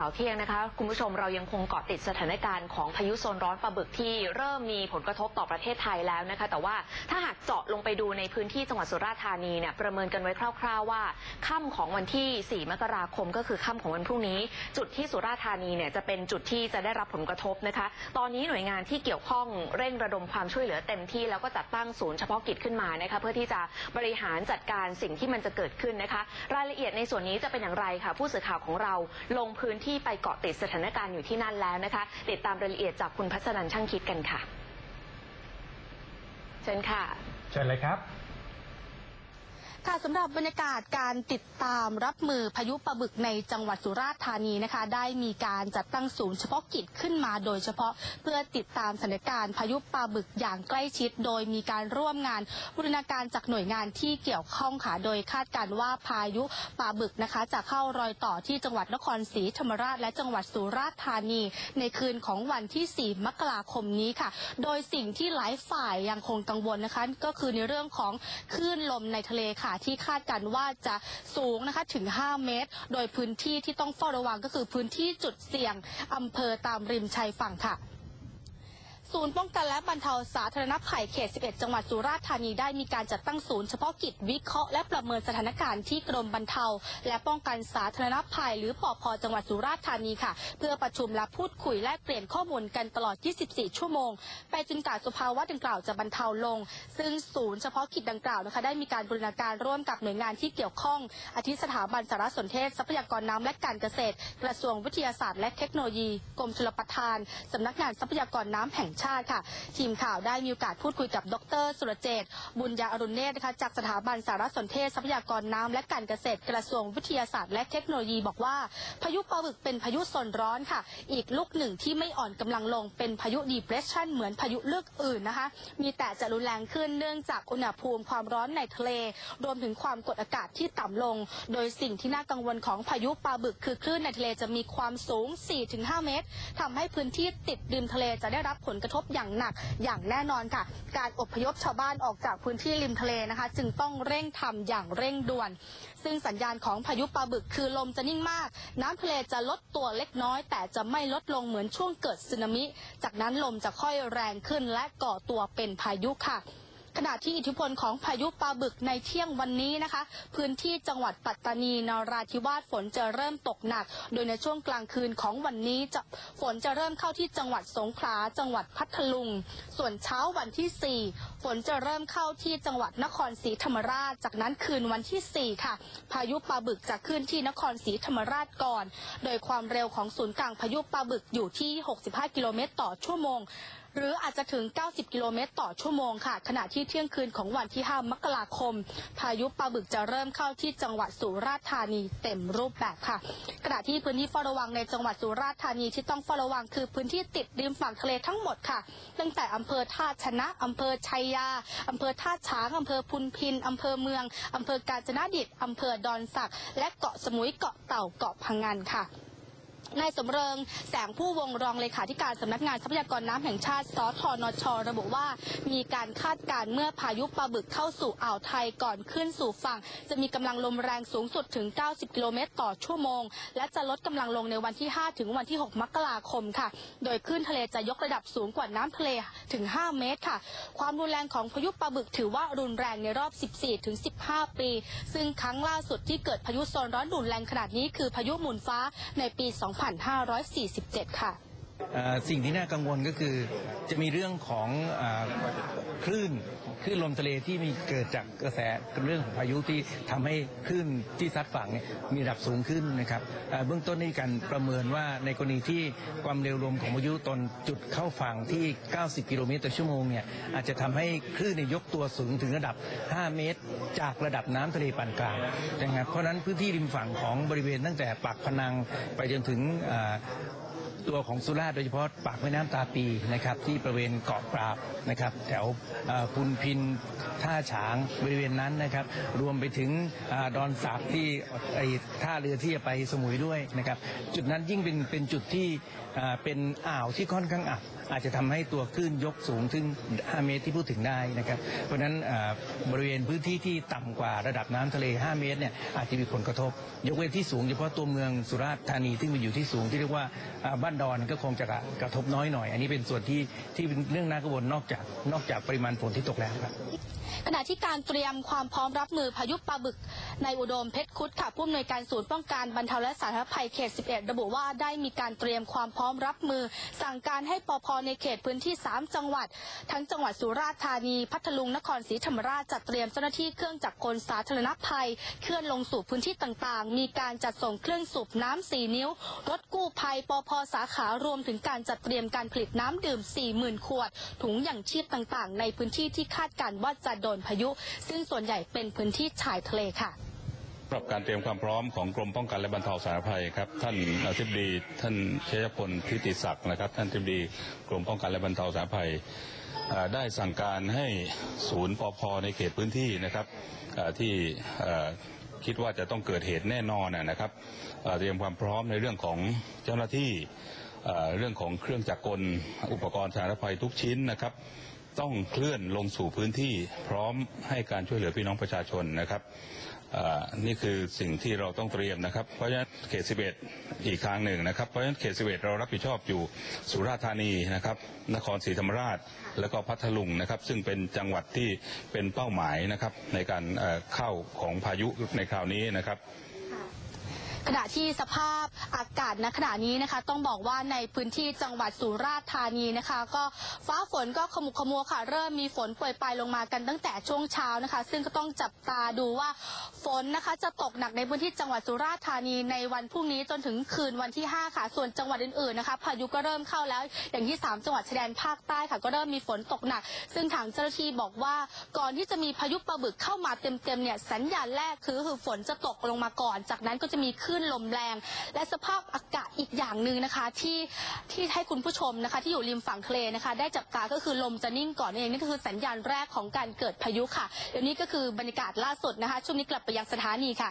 ข่าวเที่ยงนะคะคุณผู้ชมเรายังคงเกาะติดสถานการณ์ของพายุโซนร้อนปลาบึกที่เริ่มมีผลกระทบต่อประเทศไทยแล้วนะคะแต่ว่าถ้าหากเจาะลงไปดูในพื้นที่จังหวัดสุราษฎร์ธานีเนี่ยประเมินกันไว้คร่าวๆว่าค่ำของวันที่4 มกราคมก็คือค่ำของวันพรุ่งนี้จุดที่สุราษฎร์ธานีเนี่ยจะเป็นจุดที่จะได้รับผลกระทบนะคะตอนนี้หน่วยงานที่เกี่ยวข้องเร่งระดมความช่วยเหลือเต็มที่แล้วก็จัดตั้งศูนย์เฉพาะกิจขึ้นมานะคะเพื่อที่จะบริหารจัดการสิ่งที่มันจะเกิดขึ้นนะคะรายละเอียดในส่วนนี้จะเป็นอย่างไรค่ะผู้สื่อข่าวของเราลงพื้นที่ไปเกาะติดสถานการณ์อยู่ที่นั่นแล้วนะคะติดตามรายละเอียดจากคุณพัชนันท์ช่างคิดกันค่ะเชิญค่ะเชิญเลยครับค่ะสำหรับบรรยากาศการติดตามรับมือพายุปลาบึกในจังหวัดสุราษฎร์ธานีนะคะได้มีการจัดตั้งศูนย์เฉพาะกิจขึ้นมาโดยเฉพาะเพื่อติดตามสถานการณ์พายุปลาบึกอย่างใกล้ชิดโดยมีการร่วมงานบูรณาการจากหน่วยงานที่เกี่ยวข้องค่ะโดยคาดการณ์ว่าพายุปลาบึกนะคะจะเข้ารอยต่อที่จังหวัดนครศรีธรรมราชและจังหวัดสุราษฎร์ธานีในคืนของวันที่4 มกราคมนี้ค่ะโดยสิ่งที่หลายฝ่ายยังคงกังวลนะคะก็คือในเรื่องของคลื่นลมในทะเลค่ะที่คาดการณ์ว่าจะสูงนะคะถึง5 เมตรโดยพื้นที่ที่ต้องเฝ้าระวังก็คือพื้นที่จุดเสี่ยงอำเภอตามริมชายฝั่งค่ะศูนย์ป้องกันและบรรเทาสาธารณภัยเขต 11 จังหวัดสุราษฎร์ธานีได้มีการจัดตั้งศูนย์เฉพาะกิจวิเคราะห์และประเมินสถานการณ์ที่กรมบรรเทาและป้องกันสาธารณภัยหรือปภ.จังหวัดสุราษฎร์ธานีค่ะเพื่อประชุมและพูดคุยแลกเปลี่ยนข้อมูลกันตลอด 24 ชั่วโมงไปจนกว่าสภาวะดังกล่าวจะบรรเทาลงซึ่งศูนย์เฉพาะกิจดังกล่าวนะคะได้มีการบูรณาการร่วมกับหน่วยงานที่เกี่ยวข้องอาทิสถาบันสารสนเทศทรัพยากรน้ำและการเกษตรกระทรวงวิทยาศาสตร์และเทคโนโลยีกรมชลประทานสำนักงานทรัพยากรน้ำแห่งชาติค่ะทีมข่าวได้มีโอกาสพูดคุยกับดร.สุรเจตน์บุญญาอรุณเนตรนะคะจากสถาบันสารสนเทศทรัพยากรน้ำและการเกษตรกระทรวงวิทยาศาสตร์และเทคโนโลยีบอกว่าพายุปลาบึกเป็นพายุโซนร้อนค่ะอีกลูกหนึ่งที่ไม่อ่อนกำลังลงเป็นพายุ depression เหมือนพายุลูกอื่นนะคะมีแต่จะรุนแรงขึ้นเนื่องจากอุณหภูมิความร้อนในทะเลรวมถึงความกดอากาศที่ต่ำลงโดยสิ่งที่น่ากังวลของพายุปลาบึกคือคลื่นในทะเลจะมีความสูง 4-5 เมตรทำให้พื้นที่ติดริมทะเลจะได้รับผลกระทบอย่างหนักอย่างแน่นอนค่ะการอพยพชาวบ้านออกจากพื้นที่ริมทะเลนะคะจึงต้องเร่งทำอย่างเร่งด่วนซึ่งสัญญาณของพายุปลาบึกคือลมจะนิ่งมากน้ำทะเลจะลดตัวเล็กน้อยแต่จะไม่ลดลงเหมือนช่วงเกิดสึนามิจากนั้นลมจะค่อยแรงขึ้นและก่อตัวเป็นพายุค่ะขณะที่อิทธิพลของพายุปลาบึกในเที่ยงวันนี้นะคะพื้นที่จังหวัดปัตตานีนราธิวาสฝนจะเริ่มตกหนักโดยในช่วงกลางคืนของวันนี้ฝนจะเริ่มเข้าที่จังหวัดสงขลาจังหวัดพัทลุงส่วนเช้าวันที่4ฝนจะเริ่มเข้าที่จังหวัดนครศรีธรรมราชจากนั้นคืนวันที่4ค่ะพายุปลาบึกจะขึ้นที่นครศรีธรรมราชก่อนโดยความเร็วของศูนย์กลางพายุปลาบึกอยู่ที่65 กิโลเมตรต่อชั่วโมงหรืออาจจะถึง90 กิโลเมตรต่อชั่วโมงค่ะขณะที่เที่ยงคืนของวันที่5 มกราคมพายุปลาบึกจะเริ่มเข้าที่จังหวัดสุราษฎร์ธานีเต็มรูปแบบค่ะขณะที่พื้นที่เฝ้าระวังในจังหวัดสุราษฎร์ธานีที่ต้องเฝ้าระวังคือพื้นที่ติดริมฝั่งทะเลทั้งหมดค่ะตั้งแต่อำเภอท่าชนะอำเภอชัยยาอำเภอท่าช้างอำเภอพุนพินอำเภอเมืองอำเภอกาญจนดิตอำเภอดอนสักและเกาะสมุยเกาะเต่าเกาะพังงานค่ะนายสมเริงแสงผู้วงรองเลขาธิการสำนักงานทรัพยากรน้ำแห่งชาติสทนช.ระบุว่ามีการคาดการณ์เมื่อพายุปลาบึกเข้าสู่อ่าวไทยก่อนขึ้นสู่ฝั่งจะมีกำลังลมแรงสูงสุดถึง90 กิโลเมตรต่อชั่วโมงและจะลดกำลังลงในวันที่5ถึงวันที่6 มกราคมค่ะโดยคลื่นทะเลจะยกระดับสูงกว่าน้ำทะเลถึง5 เมตรค่ะความรุนแรงของพายุปลาบึกถือว่ารุนแรงในรอบ14 ถึง 15 ปีซึ่งครั้งล่าสุดที่เกิดพายุโซนร้อนรุนแรงขนาดนี้คือพายุหมุนฟ้าในปี 2547 ค่ะสิ่งที่น่ากังวลก็คือจะมีเรื่องของคลื่นลมทะเลที่มีเกิดจากกระแสเรื่องของพายุที่ทำให้คลื่นที่ซัดฝั่งมีระดับสูงขึ้นนะครับเบื้องต้นนี้การประเมินว่าในกรณีที่ความเร็วลมของพายุตอนจุดเข้าฝั่งที่90 กิโลเมตรต่อชั่วโมงเนี่ยอาจจะทำให้คลื่นยกตัวสูงถึงระดับ5 เมตรจากระดับน้ำทะเลปานกลางนะครับเพราะนั้นพื้นที่ริมฝั่งของบริเวณตั้งแต่ปากพนังไปจนถึง ตัวของสุราษฎร์โดยเฉพาะปากแม่น้ำตาปีนะครับที่บริเวณเกาะปราบนะครับแถวพุนพินท่าฉางบริเวณนั้นนะครับรวมไปถึงดอนสักที่ท่าเรือที่จะไปสมุยด้วยนะครับจุดนั้นยิ่งเป็นจุดที่เป็นอ่าวที่ค่อนข้างอับอาจจะทำให้ตัวคลื่นยกสูงถึง5 เมตรที่พูดถึงได้นะครับเพราะฉะนั้นบริเวณพื้นที่ที่ต่ำกว่าระดับน้ำทะเล5 เมตรเนี่ยอาจจะมีผลกระทบยกเว้นที่สูงเฉพาะตัวเมืองสุราษฎร์ธานีที่มันอยู่ที่สูงที่เรียกว่าบ้านดอนก็คงจะกระทบน้อยหน่อยอันนี้เป็นส่วนที่เป็นเรื่องน่ากังวลนอกจากปริมาณฝนที่ตกแล้วครับขณะที่การเตรียมความพร้อมรับมือพายุปลาบึกในอุดมเพชรคุดค่ะผู้อำนวยการศูนย์ป้องกันบรรเทาและสาธารณภัยเขต 11 ระบุว่าได้มีการเตรียมความพร้อมรับมือสั่งการให้ปภ.ในเขตพื้นที่3 จังหวัดทั้งจังหวัดสุราษฎร์ธานีพัทลุงนครศรีธรรมราชจัดเตรียมเจ้าหน้าที่เครื่องจักรกลสาธารณภัยเคลื่อนลงสู่พื้นที่ต่างๆมีการจัดส่งเครื่องสูบน้ำ4 นิ้วรถกู้ภัยปภ.สาขารวมถึงการจัดเตรียมการผลิตน้ำดื่ม 40,000 ขวดถุงยังชีพต่างๆในพื้นที่ที่คาดการณ์ว่าจะโดนพายุซึ่งส่วนใหญ่เป็นพื้นที่ชายทะเลค่ะสำหรับการเตรียมความพร้อมของกรมป้องกันและบรรเทาสาธารณภัยครับท่านอธิบดีท่านชัยพลทิติศักดิ์นะครับท่านอธิบดีกรมป้องกันและบรรเทาสาธารณภัยได้สั่งการให้ศูนย์ปภ.ในเขตพื้นที่นะครับที่คิดว่าจะต้องเกิดเหตุแน่นอนนะครับเตรียมความพร้อมในเรื่องของเจ้าหน้าที่เรื่องของเครื่องจักรกลอุปกรณ์สาธารณภัยทุกชิ้นนะครับต้องเคลื่อนลงสู่พื้นที่พร้อมให้การช่วยเหลือพี่น้องประชาชนนะครับนี่คือสิ่งที่เราต้องเตรียมนะครับเพราะฉะนั้นเขต 11 อีกครั้งหนึ่งนะครับเพราะฉะนั้นเขต 11 เรารับผิดชอบอยู่สุราษฎร์ธานีนะครับนครศรีธรรมราชแล้วก็พัทลุงนะครับซึ่งเป็นจังหวัดที่เป็นเป้าหมายนะครับในการเข้าของพายุในคราวนี้นะครับขณะที่สภาพอากาศณขณะนี้นะคะต้องบอกว่าในพื้นที่จังหวัดสุราษฎร์ธานีนะคะก็ฟ้าฝนก็ขมุกขมัวค่ะเริ่มมีฝนโปรยปลายลงมากันตั้งแต่ช่วงเช้านะคะซึ่งก็ต้องจับตาดูว่าฝนนะคะจะตกหนักในพื้นที่จังหวัดสุราษฎร์ธานีในวันพรุ่งนี้จนถึงคืนวันที่5ค่ะส่วนจังหวัดอื่นๆนะคะพายุก็เริ่มเข้าแล้วอย่างที่3 จังหวัดชายแดนภาคใต้ค่ะก็เริ่มมีฝนตกหนักซึ่งทางเจ้าหน้าที่บอกว่าก่อนที่จะมีพายุปลาบึกเข้ามาเต็มๆเนี่ยสัญญาณแรกคือฝนจะตกลงมาก่อนจากนั้นก็จะมีคลื่นลมแรงและสภาพอากาศอีกอย่างหนึ่งนะคะที่ให้คุณผู้ชมนะคะที่อยู่ริมฝั่งทะเลนะคะได้จับตาก็คือลมจะนิ่งก่อนนั่นเองนี่ก็คือสัญญาณแรกของการเกิดพายุค่ะเดี๋ยวนี้ก็คือบรรยากาศล่าสุดนะคะช่วงนี้กลับไปยังสถานีค่ะ